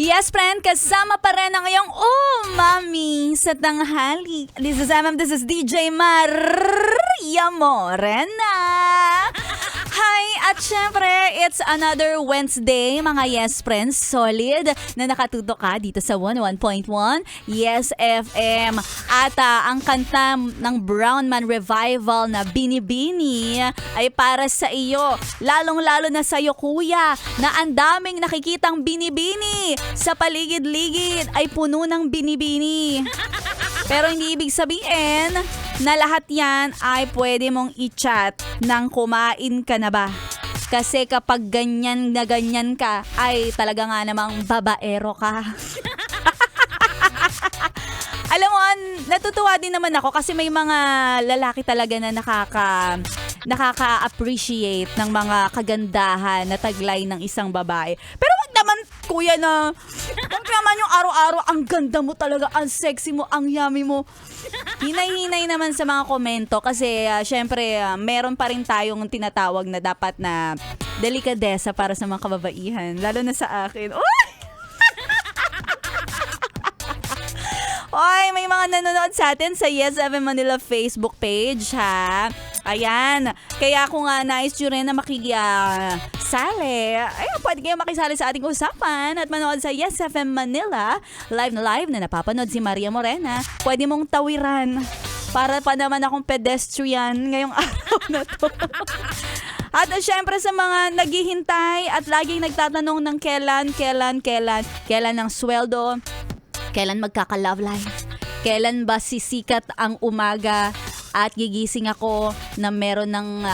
Yes, friend, kasama pa rin ang iyong mami sa tanghali. This is DJ Maria Morena. Hi! At syempre, it's another Wednesday, mga yes friends, solid na nakatutok ka dito sa 101.1 Yes FM. At ang kanta ng Brown Man Revival na Binibini ay para sa iyo. Lalong-lalo na sa iyo, kuya, na ang daming nakikitang binibini. Sa paligid-ligid ay puno ng binibini. Pero hindi ibig sabihin na lahat yan ay pwede mong i-chat nang kumain ka na ba. Kasi kapag ganyan na ganyan ka, ay talaga nga namang babaero ka. Alam mo, natutuwa din naman ako kasi may mga lalaki talaga na nakaka-appreciate ng mga kagandahan na taglay ng isang babae. Pero wag naman, kuya, na wag naman yung araw-araw, ang ganda mo talaga, ang sexy mo, ang yummy mo. Hinay-hinay naman sa mga komento kasi syempre meron pa rin tayong tinatawag na dapat na delikadesa para sa mga kababaihan. Lalo na sa akin. Oy, may mga nanonood sa atin sa Yes FM Manila Facebook page, ha? Ayan. Kaya kung nais nyo rin na makisali, ayun, pwede kayo makisali sa ating usapan at manood sa Yes FM Manila. Live na napapanood si Maria Morena. Pwede mong tawiran. Para pa naman akong pedestrian ngayong araw na to. At syempre sa mga naghihintay at laging nagtatanong ng kailan ng sweldo, kailan magkaka-love life, kailan ba sisikat ang umaga at gigising ako na meron ng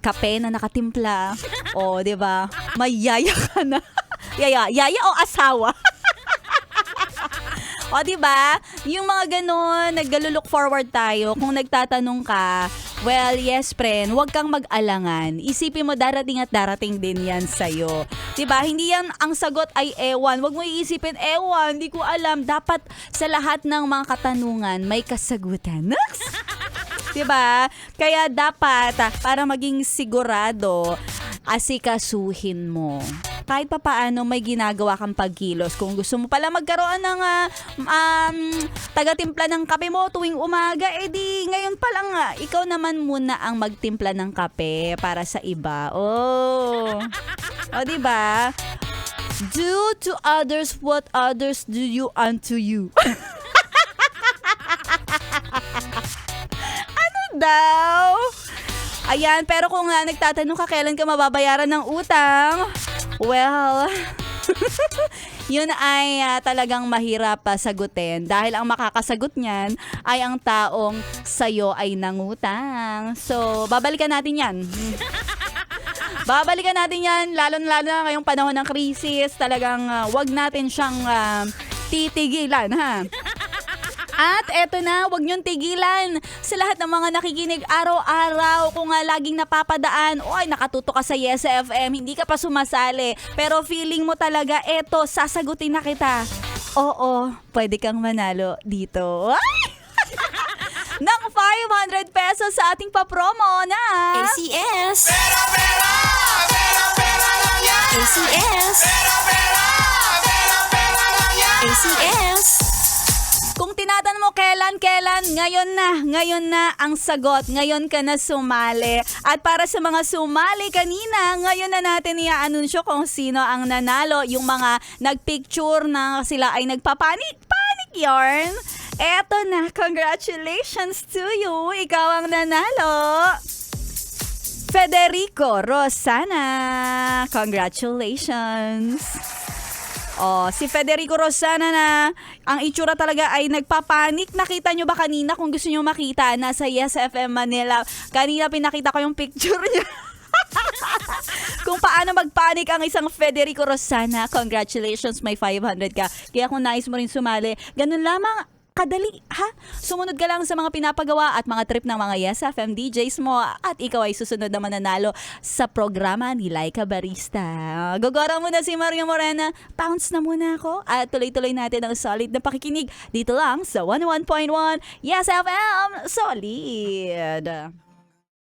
kape na nakatimpla. O, di ba? May yaya ka na. Yaya o asawa? O, di ba? Yung mga ganon, naglo-look forward tayo. Kung nagtatanong ka, well, yes, friend, huwag kang mag-alangan. Isipin mo, darating at darating din yan sa'yo. Diba? Hindi yan ang sagot ay ewan. Huwag mo iisipin, ewan, hindi ko alam. Dapat sa lahat ng mga katanungan, may kasagutan. Diba? Kaya dapat, para maging sigurado, asikasuhin mo. Kahit pa paano may ginagawa kang pagkilos. Kung gusto mo pala magkaroon ng taga-timpla ng kape mo tuwing umaga, edi ngayon pa lang ikaw naman muna ang magtimpla ng kape para sa iba. O, diba? Do to others what others do you unto you. Ano daw? Ayan, pero kung nagtatanong ka kailan ka mababayaran ng utang, well, yun ay talagang mahirap sagutin dahil ang makakasagot niyan ay ang taong sa'yo ay nangutang. So, babalikan natin yan. Babalikan natin yan, lalo na ngayong panahon ng krisis. Talagang wag natin siyang titigilan, ha? At eto na, wag niyong tigilan sa lahat ng mga nakikinig araw-araw. Kung laging napapadaan, oy, nakatuto ka sa Yes FM, hindi ka pa sumasali. Pero feeling mo talaga, eto, sasagutin na kita. Oo, pwede kang manalo dito. Ng 500 pesos sa ating papromo na ACS. Pera lang yan. ACS. Pera lang yan. ACS. Kung tinatanong mo kailan, ngayon na ang sagot. Ngayon ka na sumali. At para sa mga sumali kanina, ngayon na natin i-anunsyo kung sino ang nanalo. Yung mga nagpicture na sila ay nagpapanik yarn. Eto na, congratulations to you. Ikaw ang nanalo. Federico Rosana. Congratulations. Si Federico Rosana na ang itsura talaga ay nagpapanik. Nakita nyo ba kanina? Kung gusto nyo makita, nasa Yes FM Manila. Kanina pinakita ko yung picture niya. Kung paano magpanik ang isang Federico Rosana. Congratulations, may 500 ka. Kaya kung nais mo rin sumali, ganun lamang. Kadali, ha? Sumunod ka lang sa mga pinapagawa at mga trip ng mga Yes FM DJs mo at ikaw ay susunod na mananalo sa programa ni Laika Barista. Gagawin muna si Maria Morena. Bounce na muna ako at tuloy-tuloy natin ang solid na pakikinig dito lang sa 101.1 Yes FM. Solid!